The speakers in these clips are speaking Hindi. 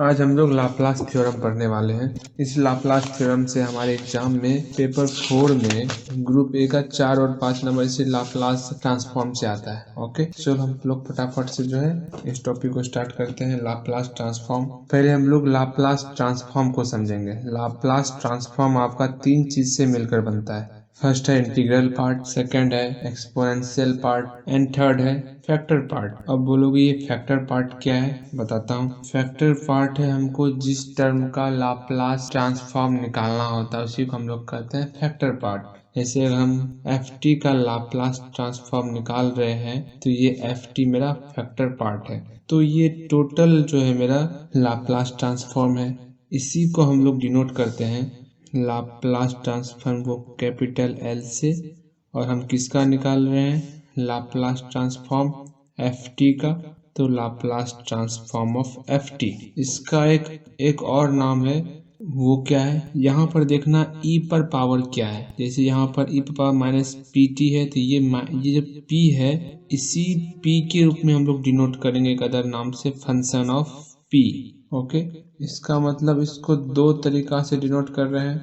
आज हम लोग लाप्लास थ्योरम पढ़ने वाले हैं। इस लाप्लास थ्योरम से हमारे एग्जाम में पेपर 4 में ग्रुप ए का 4 और 5 नंबर से लाप्लास ट्रांसफॉर्म से आता है। ओके, चलो हम लोग फटाफट से जो है इस टॉपिक को स्टार्ट करते हैं। लाप्लास ट्रांसफॉर्म, पहले हम लोग लाप्लास ट्रांसफॉर्म को समझेंगे। लाप्लास ट्रांसफॉर्म आपका 3 चीज से मिलकर बनता है। फर्स्ट है इंटीग्रल पार्ट, सेकंड है एक्सपोनेंशियल पार्ट एंड थर्ड है फैक्टर पार्ट। अब बोलोगे ये फैक्टर पार्ट क्या है, बताता हूँ। फैक्टर पार्ट है हमको जिस टर्म का लाप्लास ट्रांसफॉर्म निकालना होता है उसी को हम लोग कहते हैं फैक्टर पार्ट। जैसे अगर हम ft का लाप्लास ट्रांसफॉर्म निकाल रहे हैं तो ये ft मेरा फैक्टर पार्ट है। तो ये टोटल जो है मेरा लाप्लास ट्रांसफॉर्म है। इसी को हम लोग डिनोट करते हैं लाप्लास ट्रांसफॉर्म को कैपिटल L से। और हम किसका निकाल रहे हैं, लाप्लास ट्रांसफॉर्म ft का। तो लाप्लास ट्रांसफॉर्म ऑफ ft, इसका एक और नाम है, वो क्या है, यहाँ पर देखना e पर पावर क्या है। जैसे यहाँ पर e पर पावर माइनस pt है तो ये जो p है इसी p के रूप में हम लोग डिनोट करेंगे एक अदर नाम से, फंक्शन ऑफ p। ओके, इसका मतलब इसको दो तरीका से डिनोट कर रहे हैं।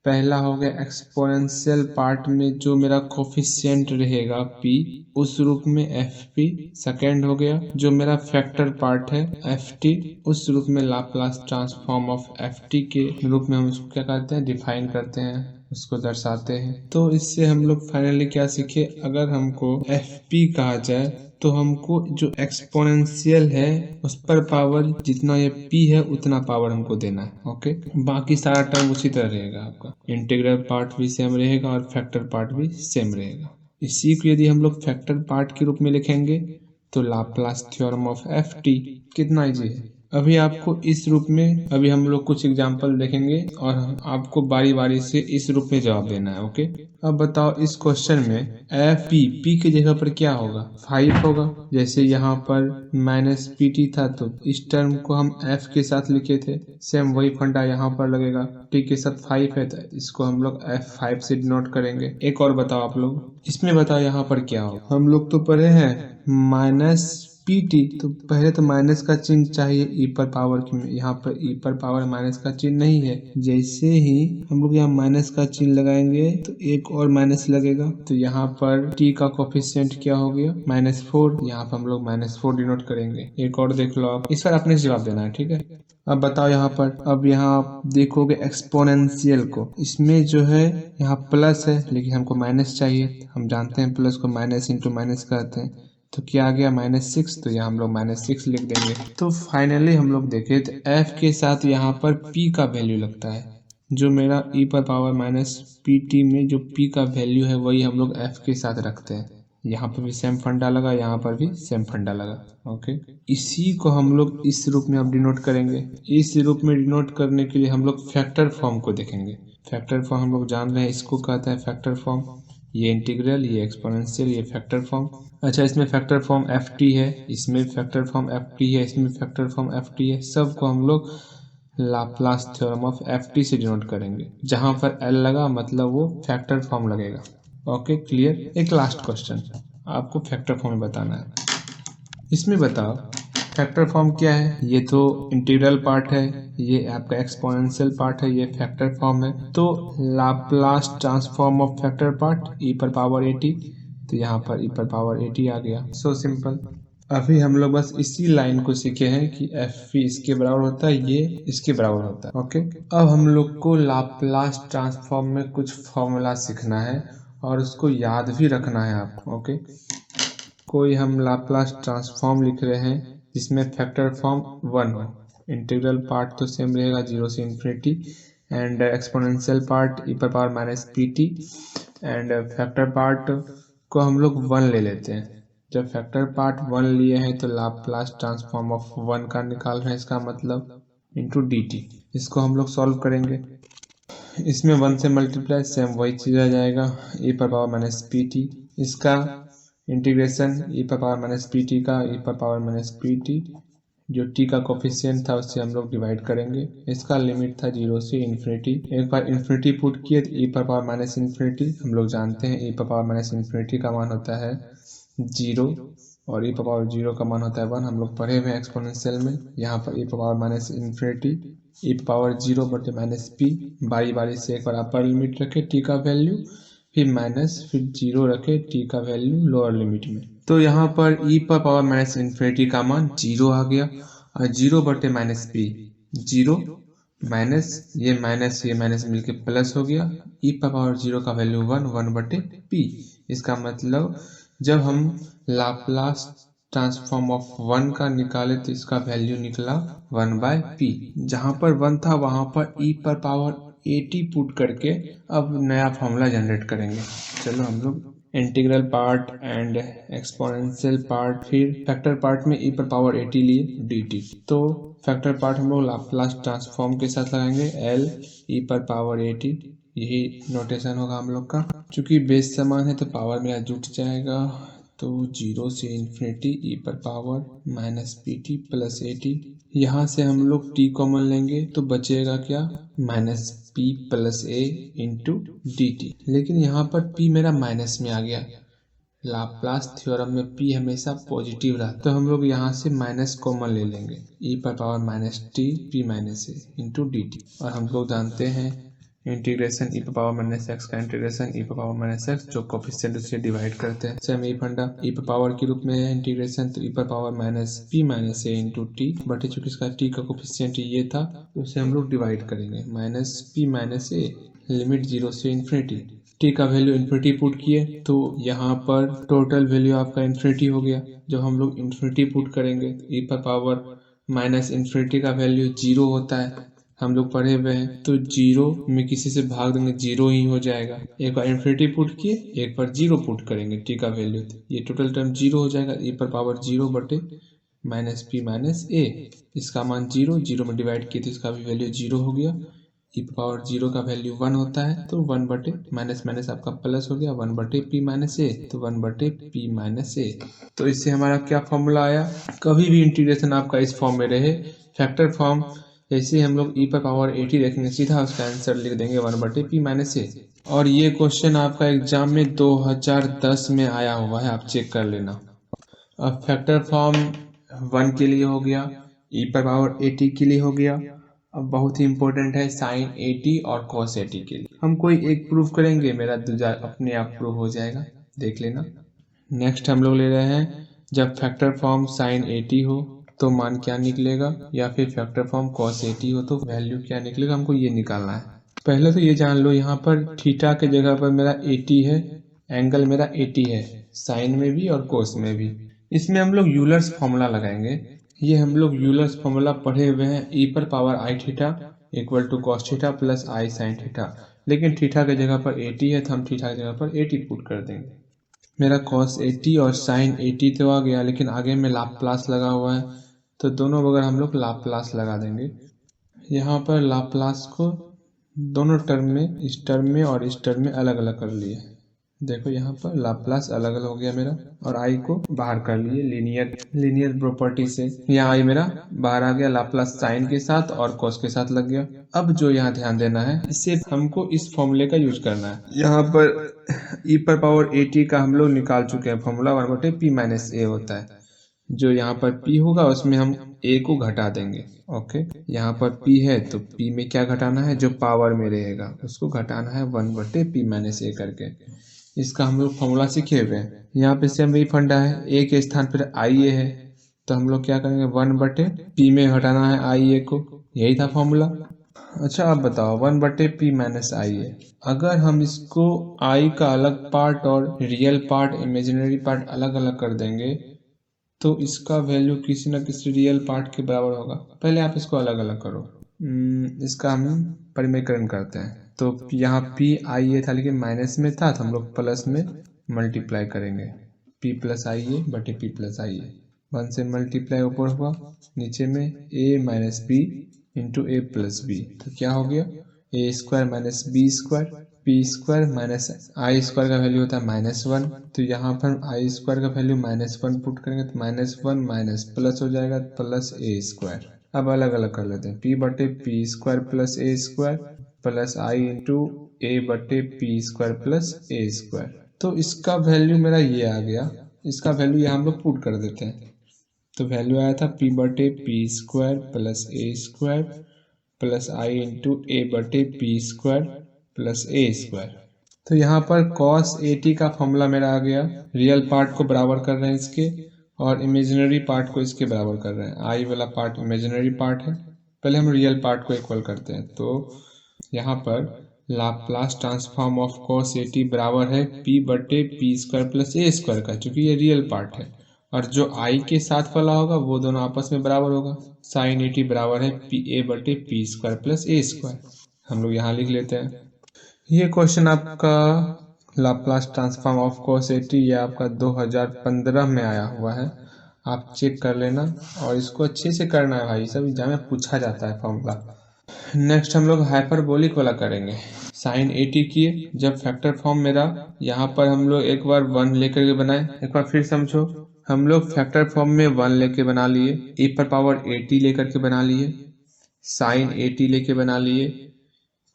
पहला हो गया एक्सपोनेंशियल पार्ट में जो मेरा कोफिशिएंट रहेगा p, उस रूप में fp। सेकंड हो गया जो मेरा फैक्टर पार्ट है ft, उस रूप में लाप्लास ट्रांसफॉर्म ऑफ ft के रूप में हम इसको क्या करते हैं, डिफाइन करते हैं, उसको दर्शाते हैं। तो इससे हम लोग फाइनली क्या सीखे, अगर हमको fp कहा जाए तो हमको जो एक्सपोनेंशियल है उस पर पावर जितना ये p है उतना पावर हमको देना है। ओके, बाकी सारा टर्म उसी तरह रहेगा, आपका इंटीग्रल पार्ट भी सेम रहेगा और फैक्टर पार्ट भी सेम रहेगा। इसी को यदि हम लोग फैक्टर पार्ट के रूप में लिखेंगे तो लाप्लास थ्योरम ऑफ ft, कितना इजी है। अभी आपको इस रूप में, अभी हम लोग कुछ एग्जाम्पल देखेंगे और आपको बारी बारी से इस रूप में जवाब देना है। ओके, अब बताओ इस क्वेश्चन में एफ पी की जगह पर क्या होगा, 5 होगा। जैसे यहाँ पर माइनस pt था तो इस टर्म को हम f के साथ लिखे थे, सेम वही फंडा यहाँ पर लगेगा। t के साथ 5 है तो इसको हम लोग f5 से डिनोट करेंगे। एक और बताओ आप लोग, इसमें बताओ यहाँ पर क्या होगा। हम लोग तो पढ़े हैं माइनस pt, तो पहले तो माइनस का चिन्ह चाहिए e पर पावर की, यहाँ पर e पर पावर माइनस का चिन्ह नहीं है। जैसे ही हम लोग यहाँ माइनस का चिन्ह लगाएंगे तो एक और माइनस लगेगा, तो यहाँ पर t का कोफिशिएंट क्या हो गया, -4। यहाँ पर हम लोग -4 डिनोट करेंगे। एक और देख लो आप, इस पर अपने से जवाब देना है, ठीक है। अब बताओ यहाँ पर, अब यहाँ आप देखोगे एक्सपोनेंशियल को, इसमें जो है यहाँ प्लस है लेकिन हमको माइनस चाहिए। हम जानते हैं प्लस को माइनस इंटू माइनस कहते हैं, तो क्या आ गया -6, तो यहाँ हम लोग -6 लिख देंगे। तो फाइनली हम लोग देखें तो f के साथ यहाँ पर p का वैल्यू लगता है, जो मेरा e पर पावर माइनस pt में जो p का वैल्यू है वही हम लोग f के साथ रखते हैं। यहाँ पर भी सेम फंडा लगा, यहाँ पर भी सेम फंडा लगा। ओके, इसी को हम लोग इस रूप में अब डिनोट करेंगे। इस रूप में डिनोट करने के लिए हम लोग फैक्टर फॉर्म को देखेंगे। फैक्टर फॉर्म हम लोग जान रहे हैं, इसको कहते हैं फैक्टर फॉर्म। ये इंटीग्रल, ये एक्सपोनेंशियल, ये फैक्टर फॉर्म। अच्छा, इसमें फैक्टर फॉर्म ft है, इसमें फैक्टर फॉर्म ft है, इसमें फैक्टर फॉर्म ft है। सबको हम लोग लाप्लास थ्योरम ऑफ ft से डिनोट करेंगे। जहां पर l लगा मतलब वो फैक्टर फॉर्म लगेगा। Okay, clear. एक लास्ट क्वेश्चन आपको फैक्टर फॉर्म में बताना है। इसमें बताओ फैक्टर फॉर्म क्या है। ये तो इंटीग्रल पार्ट है, ये आपका एक्सपोनेंशियल पार्ट है, ये फैक्टर फॉर्म है। तो Laplace transform of factor part e पर पावर 80, तो यहाँ पर e पर पावर 80 आ गया। So simple. अभी हम लोग बस इसी लाइन को सीखे हैं कि एफ इसके बराबर होता है, ये इसके बराबर होता है। ओके, अब हम लोग को लाप्लास ट्रांसफॉर्म में कुछ फॉर्मूला सीखना है और उसको याद भी रखना है आपको। ओके, कोई हम लाप्लास ट्रांसफॉर्म लिख रहे हैं जिसमें फैक्टर फॉर्म 1 हो। इंटीग्रल पार्ट तो सेम रहेगा 0 से infinity, and exponential part e पर power minus pt, and factor part को हम लोग 1 ले लेते हैं। जब फैक्टर पार्ट 1 लिए हैं तो लाप्लास ट्रांसफॉर्म ऑफ 1 का निकाल रहे हैं, इसका मतलब इंटू dt। इसको हम लोग सॉल्व करेंगे। इसमें 1 से मल्टीप्लाई, सेम वही चीज़ आ जाएगा, e पर पावर माइनस pt। इसका इंटीग्रेशन e पर पावर माइनस pt का e पर पावर माइनस pt, जो t का कोफिशिएंट था उससे हम लोग डिवाइड करेंगे। इसका लिमिट था 0 से इन्फिनिटी। एक बार इन्फिनिटी पुट किए तो e पर पावर माइनस इन्फिनिटी, हम लोग जानते हैं e पर पावर माइनस इन्फिनिटी का मान होता है 0। और e पावर 0 का मान होता है 1। हम लोग पढ़े हुए हैं एक्सपोनेंशियल में। यहाँ पर e power minus infinity e power 0 बटे माइनस पी, बारी बारी से एक बार अपर लिमिट रखे t का वैल्यू, फिर माइनस, फिर 0 रखे t का वैल्यू लोअर लिमिट में। तो यहाँ पर e पर पावर माइनस इन्फिनिटी का मान 0 आ गया, और 0 बटे माइनस पी, 0 माइनस ये माइनस मिलके प्लस हो गया, e पर पावर 0 का वैल्यू 1 बटे पी। इसका मतलब जब हम लाप्लास ट्रांसफॉर्म ऑफ 1 का निकाले तो इसका वैल्यू निकला 1/p। जहाँ पर 1 था वहाँ पर e पर पावर 80 पुट करके अब नया फॉर्मूला जनरेट करेंगे। चलो हम लोग integral part and exponential part, फिर फैक्टर पार्ट में e पर पावर 80 लिए dt। तो फैक्टर पार्ट हम लोग लाप्लास ट्रांसफॉर्म के साथ लगाएंगे l e पर पावर 80, यही नोटेशन होगा हम लोग का। चूंकि बेस समान है तो पावर मेरा जुट जाएगा, तो 0 से इन्फिनिटी e पर power minus P T plus 80। यहाँ से हम लोग t कॉमन लेंगे तो बचेगा क्या, minus p plus a into D T. लेकिन यहाँ पर p मेरा माइनस में आ गया, लाप्लास थ्योरम में p हमेशा पॉजिटिव रहता है, तो हम लोग यहाँ से माइनस कॉमन ले लेंगे, e पर power minus T p minus a into D T. और हम लोग जानते हैं इंटीग्रेशन e पर पावर माइनस एक्स का इंटीग्रेशन e पर पावर माइनस एक्स, जो कोफिशिएंट से डिवाइड करते हैं। सेम ई फंडा e पर पावर के रूप में है इंटीग्रेशन, तो e पर power minus p minus a into T बटे, चूंकि इसका t का कोफिशिएंट ये था तो उसे हम लोग डिवाइड करेंगे, minus p minus a, limit 0 से इन्फिनिटी। t का वैल्यू इन्फिनिटी पुट किए तो यहाँ पर टोटल वैल्यू आपका इन्फिनिटी हो गया। जब हम लोग इन्फिनिटी पुट करेंगे तो e पर पावर माइनस इन्फिनिटी का वैल्यू 0 होता है, हम लोग पढ़े हुए हैं। तो 0 में किसी से भाग देंगे 0 ही हो जाएगा। एक बार इन्फिनिटी पुट किए, एक बार 0 पुट करेंगे t का वैल्यू, ये टोटल टर्म 0 हो जाएगा, e पर पावर 0 बटे माइनस p माइनस a। इसका मान 0 में डिवाइड किए तो इसका भी वैल्यू 0 हो गया। e पावर 0 का वैल्यू 1 होता है, तो 1 बटे माइनस माइनस आपका प्लस हो गया, 1 बटे p माइनस a, तो 1 बटे p माइनस a। तो इससे हमारा क्या फॉर्मूला आया, कभी भी इंटीग्रेशन आपका इस फॉर्म में रहे, फैक्टर फॉर्म, जैसे हम लोग e पर पावर 80 रखेंगे सीधा उसका आंसर लिख देंगे 1 बटे p माइनस a। और ये क्वेश्चन आपका एग्जाम में 2010 में आया हुआ है, आप चेक कर लेना। अब फैक्टर फॉर्म 1 के लिए हो गया, e पर पावर 80 के लिए हो गया। अब बहुत ही इंपॉर्टेंट है साइन 80 और कॉस 80 के लिए। हम कोई एक प्रूफ करेंगे, मेरा दूसरा अपने आप प्रूफ हो जाएगा, देख लेना। नेक्स्ट हम लोग ले रहे हैं, जब फैक्टर फॉर्म साइन 80 हो तो मान क्या निकलेगा, या फिर फैक्टर फॉर्म कॉस 80 हो तो वैल्यू क्या निकलेगा, हमको ये निकालना है। पहले तो ये जान लो, यहाँ पर थीटा के जगह पर मेरा 80 है, एंगल मेरा 80 है, साइन में भी और कोस में भी। इसमें हम लोग यूलर्स फॉर्मूला लगाएंगे। ये हम लोग यूलर्स फॉर्मूला पढ़े हुए हैं, e पर power I theta equal to cos theta plus I sine theta. लेकिन थीटा के जगह पर 80 है तो हम थीटा की जगह पर 80 पुट कर देंगे। मेरा कॉस 80 और साइन 80 तो आ गया, लेकिन आगे में लाप्लास लगा हुआ है, तो दोनों बगैर हम लोग लाप्लास लगा देंगे। यहाँ पर लाप्लास को दोनों टर्म में, इस टर्म में और इस टर्म में अलग अलग कर लिए। देखो यहाँ पर लाप्लास अलग अलग हो गया मेरा, और आई को बाहर कर लिए लीनियर प्रॉपर्टी से। यहाँ आई मेरा बाहर आ गया, लाप्लास साइन के साथ और कॉस के साथ लग गया। अब जो यहाँ ध्यान देना है, इससे हमको इस फॉर्मूले का यूज करना है। यहाँ पर e पर पावर 80 का हम लोग निकाल चुके हैं फॉर्मूला, 1 बटे p माइनस a होता है। जो यहाँ पर p होगा उसमें हम a को घटा देंगे। ओके, यहाँ पर p है तो p में क्या घटाना है, जो पावर में रहेगा उसको घटाना है 1 बटे p माइनस a करके। इसका हम लोग फॉर्मूला सीखे हुए हैं। यहाँ पे सेम वही फंडा है, a के स्थान पर आई ए है, तो हम लोग क्या करेंगे, 1 बटे p में घटाना है आई ए को, यही था फॉर्मूला। अच्छा आप बताओ, 1 बटे p माइनस आई ए, अगर हम इसको i का अलग पार्ट और रियल पार्ट इमेजिनरी पार्ट अलग अलग कर देंगे तो इसका वैल्यू किसी न किसी रियल पार्ट के बराबर होगा। पहले आप इसको अलग अलग करो, इसका हम परिमेयकरण करते हैं। तो यहाँ p आई ए था लेकिन माइनस में था, तो हम लोग प्लस में मल्टीप्लाई करेंगे, p प्लस आई ए बटे p प्लस आई ए। 1 से मल्टीप्लाई ऊपर हुआ, नीचे में a minus B into A plus B, तो क्या हो गया, A square minus B square, P square minus I square का वैल्यू होता है -1, तो यहाँ पर आई स्क्वायर का वैल्यू -1 पुट करेंगे तो -1 माइनस प्लस हो जाएगा प्लस ए स्क्वायर। अब अलग अलग कर लेते हैं, p बटे पी स्क्वायर प्लस ए स्क्वायर प्लस आई इंटू ए बटे पी स्क्वायर प्लस ए स्क्वायर। तो इसका वैल्यू मेरा ये आ गया, इसका वैल्यू यहाँ हम लोग पुट कर देते हैं। तो वैल्यू आया था p बटे पी स्क्वायर प्लस ए स्क्वायर प्लस आई इंटू ए बटे पी स्क्वायर प्लस ए स्क्वायर। तो यहाँ पर cos 80 का फॉर्मूला मेरा आ गया। रियल पार्ट को बराबर कर रहे हैं इसके और इमेजिनरी पार्ट को इसके बराबर कर रहे हैं। आई वाला पार्ट इमेजिनरी पार्ट है, पहले हम रियल पार्ट को इक्वल करते हैं। तो यहाँ पर लाप्लास ट्रांसफॉर्म ऑफ cos 80 बराबर है p बटे पी स्क्वायर प्लस ए स्क्वायर का, क्योंकि ये रियल पार्ट है। और जो आई के साथ वाला होगा वो दोनों आपस में बराबर होगा। साइन 80 बराबर है पी ए बटे पी स्क्वायर प्लस ए स्क्वायर। हम लोग यहाँ लिख लेते हैं। ये क्वेश्चन आपका लाप्लास ट्रांसफॉर्म ऑफ cos 80 ये आपका 2015 में आया हुआ है, आप चेक कर लेना। और इसको अच्छे से करना है भाई, सब एग्जाम में पूछा जाता है फॉर्मूला। नेक्स्ट हम लोग हाइपरबोलिक वाला करेंगे। साइन 80 किए, जब फैक्टर फॉर्म मेरा यहाँ पर हम लोग एक बार 1 लेकर के बनाए। एक बार फिर समझो, हम लोग फैक्टर फॉर्म में 1 लेके बना लिए, e पर पावर 80 लेकर के बना लिए, साइन 80 लेके बना लिए,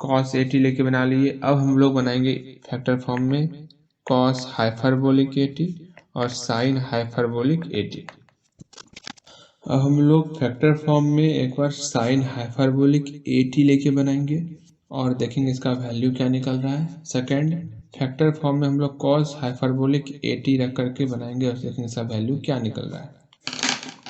cos 80 लेके बना लिए। अब हम लोग बनाएंगे फैक्टर फॉर्म में cos हाइपरबोलिक 80 और साइन हाइपरबोलिक 80। अब हम लोग फैक्टर फॉर्म में एक बार साइन हाइपरबोलिक 80 लेके बनाएंगे और देखेंगे इसका वैल्यू क्या निकल रहा है। सेकंड फैक्टर फॉर्म में हम लोग cos हाइपरबोलिक 80 रख करके बनाएंगे और देखेंगे इसका वैल्यू क्या निकल रहा है।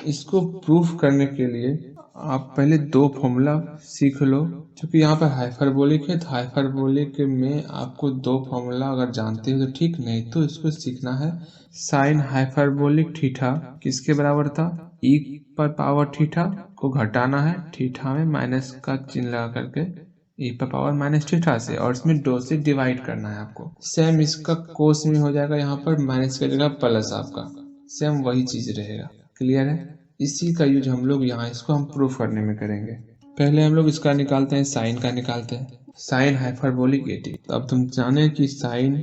इसको प्रूफ करने के लिए आप पहले 2 फॉर्मूला सीख लो, क्योंकि यहाँ पर हाइपरबोलिक है तो हाइपरबोलिक में आपको 2 फॉर्मूला अगर जानते हो तो ठीक, नहीं तो इसको सीखना है। साइन हाइपरबोलिक थीटा किसके बराबर था, e पर पावर थीटा को घटाना है, थीटा में माइनस का चिन्ह लगा करके e पर पावर माइनस थीटा से, और इसमें 2 से डिवाइड करना है आपको। सेम इसका कोस में हो जाएगा, यहाँ पर माइनस की जगह प्लस, आपका सेम वही चीज रहेगा। क्लियर है? इसी का यूज हम लोग यहाँ इसको हम प्रूफ करने में करेंगे। पहले हम लोग इसका निकालते हैं, साइन का निकालते हैं, साइन हाइपरबोलिक 80। तो अब तुम जाने कि साइन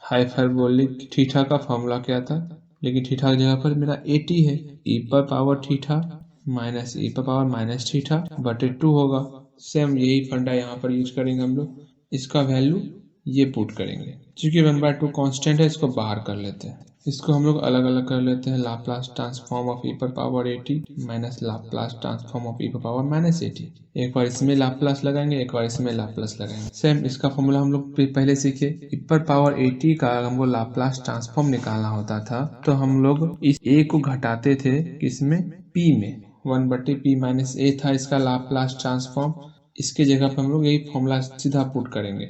हाइपरबोलिक थीटा का फॉर्मूला क्या था, लेकिन थीटा की जगह पर मेरा 80 है, e पर पावर थीटा माइनस e पर पावर माइनस थीटा बटे 2 होगा। सेम यही फंडा यहाँ पर यूज करेंगे हम लोग। इसका वैल्यू ये पुट करेंगे, क्योंकि 1/2 कांस्टेंट है, इसको बाहर कर लेते हैं। इसको हम लोग अलग अलग कर लेते हैं। लाप्लास ट्रांसफॉर्म ऑफ e पर power 80 minus Laplace transform of e पर पावर माइनस 80। एक बार इसमें लाप्लास लगाएंगे, एक बार इसमें लाप्लास लगाएंगे। सेम इसका फॉर्मूला हम लोग पहले सीखे। e पर पावर 80 का हमको लाप्लास ट्रांसफॉर्म निकालना होता था, तो हम लोग इस a को घटाते थे किसमें, p में। 1/p माइनस a था इसका लाप्लास ट्रांसफॉर्म। इसके जगह पर हम लोग यही फॉर्मूला सीधा पुट करेंगे।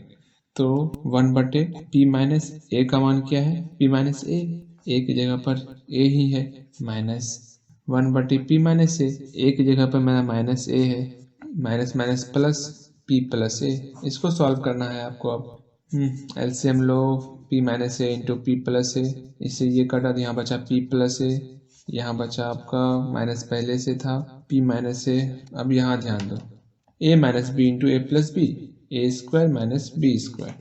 तो 1/p माइनस ए का मान क्या है, p माइनस ए, ए की जगह पर a ही है, माइनस 1/p माइनस ए की जगह पर मेरा माइनस a है, minus minus plus p plus a। इसको सॉल्व करना है आपको। अब एलसीएम लो, p माइनस ए इंटू पी प्लस ए, इससे ये कटा तो यहाँ बचा p प्लस ए, यहाँ बचा आपका माइनस पहले से था p माइनस ए। अब यहाँ ध्यान दो, a minus B into A plus B, A square minus B square,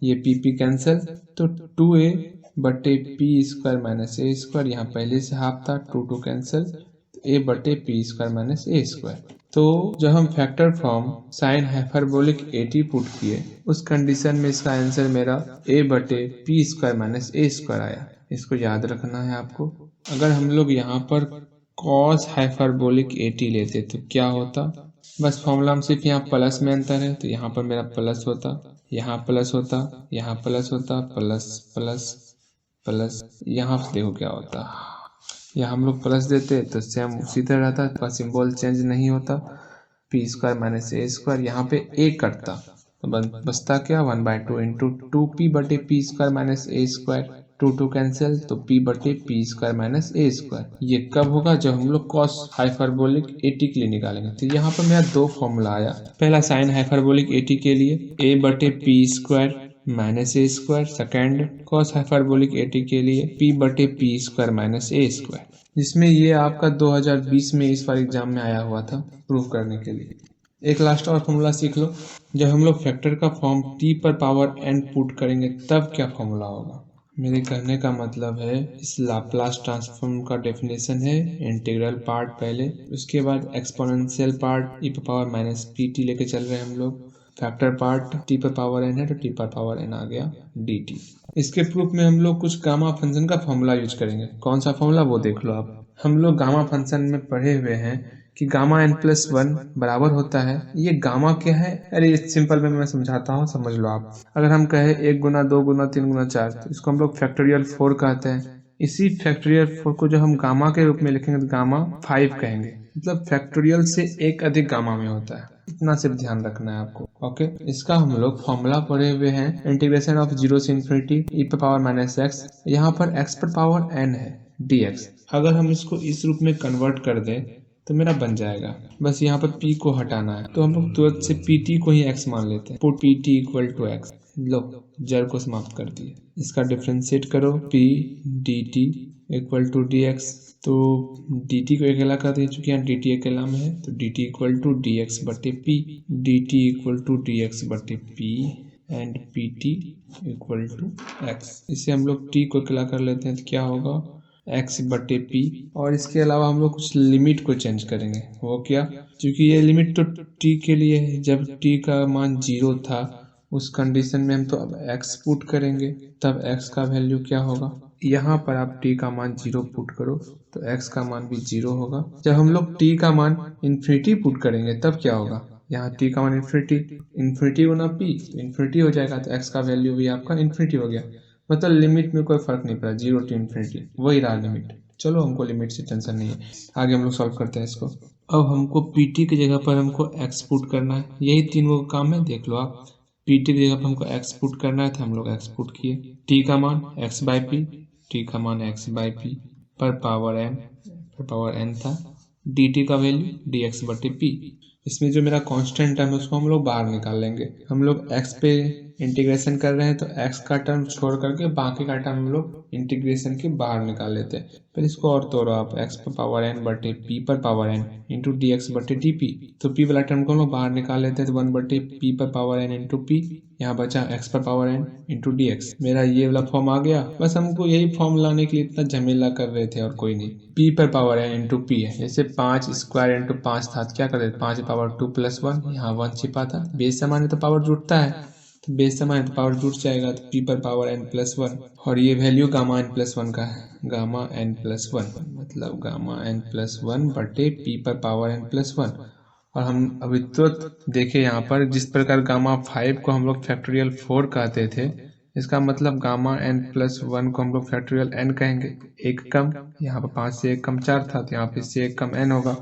ये पी कैंसिल, तो 2a बटे P square minus A square, यहाँ पहले से हाफ था, 2 कैंसिल, a बटे P square minus A square. तो जब हम factor form sine hyperbolic 80 put किए, उस कंडीशन में इसका आंसर मेरा a बटे P square minus A square आया। इसको याद रखना है आपको। अगर हम लोग यहाँ पर cos हाइपरबोलिक 80 लेते तो क्या होता, बस फॉर्मूला हम सिर्फ यहाँ प्लस में अंतर है, तो यहाँ पर मेरा प्लस होता, यहाँ प्लस होता, यहाँ प्लस होता, प्लस प्लस प्लस, यहाँ देखो क्या होता, यहाँ हम लोग प्लस देते तो सेम उसी तरह रहता, इसका सिंबल चेंज नहीं होता, P square minus A square, यहाँ पे ए कटता तो बचता क्या, 1/2 इंटू 2p बटे P square minus A square, 2 cancel, तो p बटे P square minus A square. ये कब होगा, जब हम लोग cos हाइपरबोलिक 80 के लिए निकालेंगे। तो यहाँ पर मेरा 2 फॉर्मूला आया। पहला साइन हाइपरबोलिक 80 के लिए a बटे P square minus A square, second cos hyperbolic 80 के लिए p बटे P square minus A square, जिसमें ये आपका 2020 में इस बार एग्जाम में आया हुआ था प्रूफ करने के लिए। एक लास्ट और फॉर्मूला सीख लो, जब हम लोग फैक्टर का फॉर्म t पर पावर n पुट करेंगे तब क्या फॉर्मूला होगा। मेरे कहने का मतलब है, इस लाप्लास ट्रांसफॉर्म का डेफिनेशन है इंटीग्रल पार्ट पहले, उसके बाद एक्सपोनेंशियल पार्ट e पर पावर माइनस pt लेके चल रहे हैं हम लोग, फैक्टर पार्ट टी पर पावर एन है तो टी पर पावर एन आ गया dt। इसके प्रूफ में हम लोग कुछ गामा फंक्शन का फॉर्मूला यूज करेंगे। कौन सा फॉर्मूला वो देख लो आप। हम लोग गामा फंक्शन में पढ़े हुए हैं कि गामा n प्लस 1 बराबर होता है। ये गामा क्या है? अरे सिंपल में मैं समझाता हूँ, समझ लो आप। अगर हम कहे 1 गुना 2 गुना 3 गुना 4 तो इसको हम लोग फैक्टोरियल 4 कहते हैं। इसी फैक्टोरियल 4 को जो हम गामा के रूप में लिखेंगे तो गामा 5 कहेंगे। मतलब फैक्टोरियल से एक अधिक गामा में होता है, इतना सिर्फ ध्यान रखना है आपको। ओके, इसका हम लोग फॉर्मूला पढ़े हुए हैं, इंटीग्रेशन ऑफ 0 से इन्फिनिटी e पर पावर माइनस एक्स। यहाँ पर x पर पावर n है dx। अगर हम इसको इस रूप में कन्वर्ट कर दें तो मेरा बन जाएगा। बस यहाँ पर p को हटाना है, तो हम लोग तुरंत से pt को ही x मान लेते हैं। Put pt equal to x। लो, जड़ को समाप्त कर दिए। इसका डिफ्रेंशिएट करो, p dt equal to dx। तो dt को अकेला कर दें, चूंकि यहाँ dt अकेला में है तो dt इक्वल टू dx बटे p। dt equal to dx बटे p and pt equal to x। इसे हम लोग t को अकेला कर लेते हैं तो क्या होगा, x बटे p। और इसके अलावा हम लोग कुछ लिमिट को चेंज करेंगे। वो क्या? क्योंकि ये लिमिट तो t के लिए है, जब t का मान 0 था उस कंडीशन में हम तो अब x पुट करेंगे, तब x का वैल्यू क्या होगा। यहाँ पर आप t का मान 0 पुट करो तो x का मान भी 0 होगा। जब हम लोग t का मान इन्फिनिटी पुट करेंगे तब क्या होगा, यहाँ t का मान इन्फिनिटी गुना p तो इन्फिनिटी हो जाएगा, तो x का वैल्यू भी आपका इन्फिनिटी हो गया। मतलब लिमिट में कोई फर्क नहीं पड़ा, 0 टू इन्फिनिटी वही रहा लिमिट। चलो, हमको लिमिट से टेंशन नहीं है, आगे हम लोग सॉल्व करते हैं इसको। अब हमको pt की जगह पर हमको x पुट करना है। यही तीनों का काम है, देख लो आप। pt की जगह पर हमको x पुट करना है तो हम लोग x पुट किए। t का मान x बाई p, t का मान x बाई p पर पावर n था। dt का वैल्यू dx बटे p। इसमें जो मेरा कांस्टेंट टर्म है उसको हम लोग बाहर निकाल लेंगे। हम लोग x पे इंटीग्रेशन कर रहे हैं तो x का टर्म छोड़ करके बाकी का टर्म हम लोग इंटीग्रेशन के बाहर निकाल लेते हैं। फिर इसको और तोड़ो आप, x पर पावर n बटे p पर power n into D x बटे डी पी। तो p वाला टर्म को हम लोग बाहर निकाल लेते हैं तो 1 बटे p पर पावर n इंटू पी। यहाँ बचा x पर power n into D x. मेरा ये वाला फॉर्म आ गया। बस हमको यही फॉर्म लाने के लिए इतना झमेला कर रहे थे और कोई नहीं। p पर पावर n इंटू पी है, जैसे 5 स्क्वायर इंटू 5 था, क्या कर देते 5 पावर 2 प्लस 1, यहाँ 1 छिपा था। बेस समान है तो पावर जुड़ता है, तो बेस समान है तो पावर जुड़ जाएगा, तो p पर पावर n प्लस 1। और ये वैल्यू गामा n प्लस 1 का है, गामा n प्लस 1 मतलब गामा n प्लस 1 बटे p पर पावर n प्लस 1। और हम अभी तुरंत देखें यहाँ पर, जिस प्रकार गामा 5 को हम लोग फैक्टोरियल 4 कहते थे, इसका मतलब गामा n प्लस 1 को हम लोग फैक्टोरियल n कहेंगे। एक कम, यहाँ पर 5 से 1 कम 4 था तो यहाँ पे से 1 कम n होगा।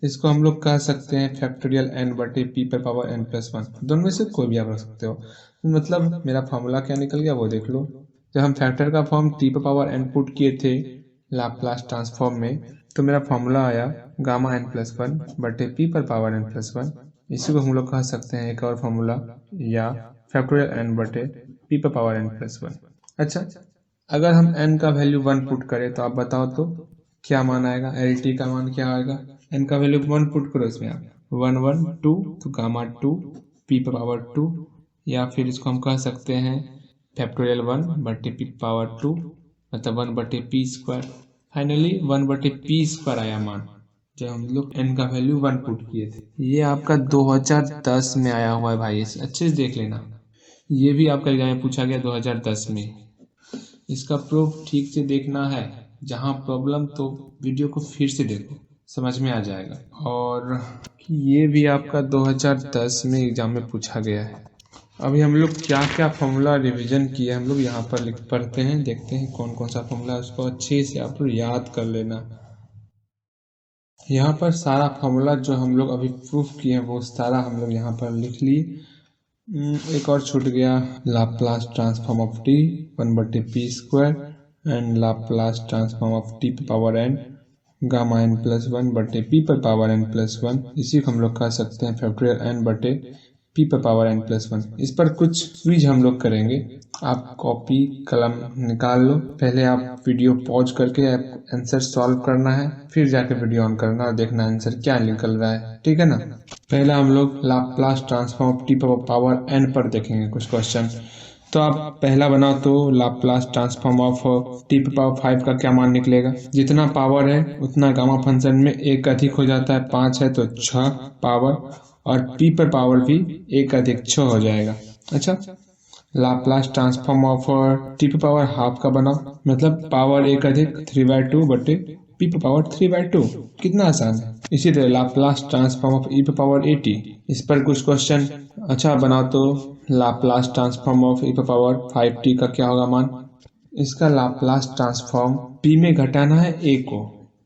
इसको हम लोग कह सकते हैं फैक्टोरियल n बटे p पर पावर n प्लस 1। दोनों में से कोई भी आप रख सकते हो। मतलब मेरा फॉर्मूला क्या निकल गया वो देख लो। जब हम फैक्टर का फॉर्म t पर पावर n पुट किए थे लाप्लास ट्रांसफॉर्म में, तो मेरा फॉर्मूला आया गामा n प्लस 1 बटे p पर पावर n प्लस 1। इसी को हम लोग कह सकते हैं एक और फॉर्मूला, या फैक्टोरियल n बटे p पर पावर n प्लस 1। अच्छा, अगर हम n का वैल्यू 1 पुट करें तो आप बताओ तो क्या मान आएगा, LT का मान क्या आएगा। n का वैल्यू 1 पुट करो इसमें आप, 1 1 2 तो गामा 2 p पर पावर 2, या फिर इसको हम कह सकते हैं फैक्टोरियल 1 बटे p पावर 2 मतलब 1 बटे p स्क्वायर। फाइनली 1 बटे p स्क्वायर आया मान, जब हम लोग n का वैल्यू 1 पुट किए थे। ये आपका 2010 में आया हुआ है भाई, अच्छे से देख लेना। ये भी आपका एग्जाम में पूछा गया 2010 में। इसका प्रूफ ठीक से देखना है, जहाँ प्रॉब्लम तो वीडियो को फिर से देखो, समझ में आ जाएगा। और ये भी आपका 2010 में एग्जाम में पूछा गया है। अभी हम लोग क्या क्या फॉर्मूला रिवीजन किए हम लोग यहाँ पर पढ़ते हैं, देखते हैं कौन कौन सा फॉर्मूला है, उसको अच्छे से आप लोग याद कर लेना। यहाँ पर सारा फॉर्मूला जो हम लोग अभी प्रूफ किए हैं वो सारा हम लोग यहाँ पर लिख लिए। एक और छूट गया, लाप्लास ट्रांसफॉर्म ऑफ टी 1 बटे P square and Laplace transform of T power n gamma n plus 1 बटे p पर पावर n प्लस 1। इसी को हम लोग कह सकते हैं फैक्टोरियल n बटे p पर पावर n प्लस 1। इस पर कुछ क्विज हम लोग करेंगे, आप कॉपी कलम निकाल लो। पहले आप वीडियो पॉज करके आंसर सॉल्व करना है, फिर जाके वीडियो ऑन करना और देखना आंसर क्या निकल रहा है, ठीक है ना। पहला हम लोग लाप्लास ट्रांसफॉर्म ऑफ टी पर पावर n पर देखेंगे कुछ क्वेश्चन। तो आप पहला बनाओ तो लाप्लास ट्रांसफॉर्म ऑफ टी पर पावर 5 का क्या मान निकलेगा। जितना पावर है उतना गामा फंक्शन में एक अधिक हो जाता है, 5 है तो 6 पावर, और p पर पावर भी 1 अधिक 6 हो जाएगा। अच्छा, लाप्लास ट्रांसफॉर्म ऑफ t पर पावर हाफ का बना, मतलब पावर 1 अधिक 3/2 बटे p पर पावर 3/2। कितना आसान है। इसी तरह लाप्लास ट्रांसफॉर्म ऑफ e पर पावर 80, इस पर कुछ क्वेश्चन। अच्छा बनाओ तो लाप्लास ट्रांसफॉर्म ऑफ e पर पावर 5t का क्या होगा मान। इसका लाप्लास ट्रांसफॉर्म p में घटाना है a को।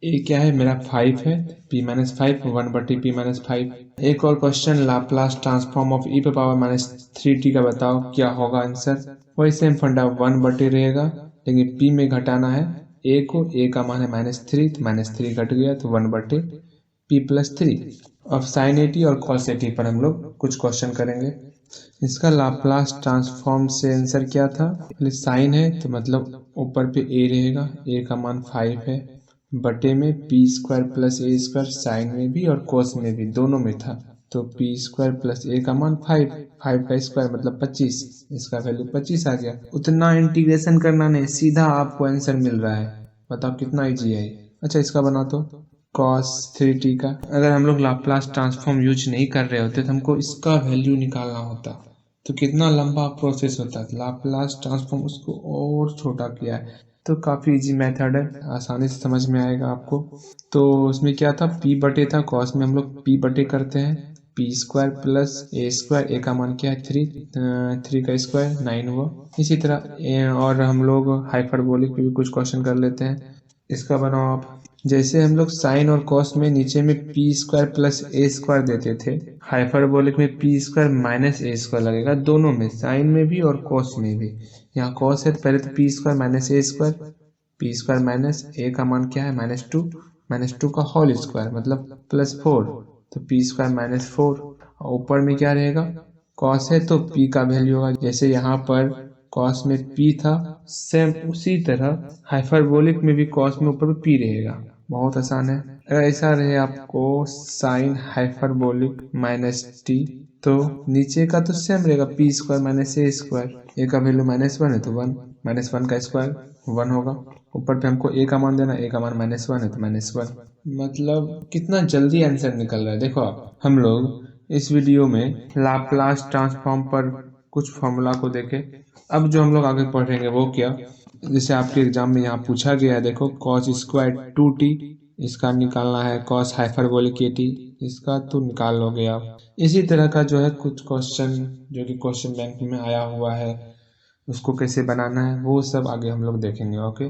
a क्या है मेरा 5 है, p-5 1/p-5। एक और question, Laplace transform of e पे पावर -3t का बताओ क्या होगा आंसर। वही सेम फंडा 1/, रहेगा, लेकिन p में घटाना है a को। a का मान है -3, तो -3 घट गया तो 1/p+3। अब साइन 80 और कॉस 80 पर हम लोग कुछ क्वेश्चन करेंगे। इसका लाप्लास ट्रांसफॉर्म से आंसर क्या था, पहले साइन है तो मतलब ऊपर पे a रहेगा, a का मान 5 है, बटे में p² + a², साइन में भी और कोस में भी, दोनों में था, तो p² + a का मान 5, 5 का स्क्वायर मतलब 25, इसका वैल्यू 25 आ गया। उतना इंटीग्रेशन करना नहीं, सीधा आपको आंसर मिल रहा है। बताओ कितना इजी है। अच्छा, इसका बना तो cos 3t का। अगर हम लोग लाप्लास ट्रांसफॉर्म यूज नहीं कर रहे होते तो हमको इसका वैल्यू निकालना होता, तो कितना लंबा प्रोसेस होता है। लाप्लास ट्रांसफॉर्म उसको और छोटा किया है, तो काफ़ी इजी मेथड है, आसानी से समझ में आएगा आपको। तो उसमें क्या था, p बटे था, कॉस में हम लोग p बटे करते हैं, p² + a², a का मान क्या है 3, 3 का स्क्वायर 9 हुआ। इसी तरह और हम लोग हाइपरबोलिक पे भी कुछ क्वेश्चन कर लेते हैं। इसका बनाओ आप। जैसे हम लोग साइन और कॉस में नीचे में p² + a² देते थे, हाइपरबोलिक में p² - a² लगेगा, दोनों में, साइन में भी और कॉस में भी। यहाँ कॉस है तो पहले तो p² - a², p² - a का मान क्या है -2, -2 का होल स्क्वायर मतलब +4, तो p² - 4। ऊपर में क्या रहेगा, कॉस है तो p का वैल्यू होगा, जैसे यहाँ पर कॉस में p था, सेम उसी तरह हाइपरबोलिक में भी कॉस में ऊपर p रहेगा। बहुत आसान है। अगर ऐसा रहे आपको साइन हाइपरबोलिक -t, तो नीचे का तो सेम रहेगा, p² - a², a का वैल्यू -1 है तो 1, -1 का स्क्वायर 1 होगा। ऊपर पे हमको a का मान देना, a का मान -1 है तो -1। मतलब कितना जल्दी आंसर निकल रहा है। देखो आप, हम लोग इस वीडियो में लाप्लास ट्रांसफॉर्म पर कुछ फॉर्मूला को देखें। अब जो हम लोग आगे पढ़ेंगे वो क्या, जैसे आपके एग्जाम में यहाँ पूछा गया है, देखो cos² 2t, इसका निकालना है cos हाइपरबोलिक 80, इसका तो निकाल लोगे आप। इसी तरह का जो है कुछ क्वेश्चन जो कि क्वेश्चन बैंक में आया हुआ है, उसको कैसे बनाना है वो सब आगे हम लोग देखेंगे। ओके।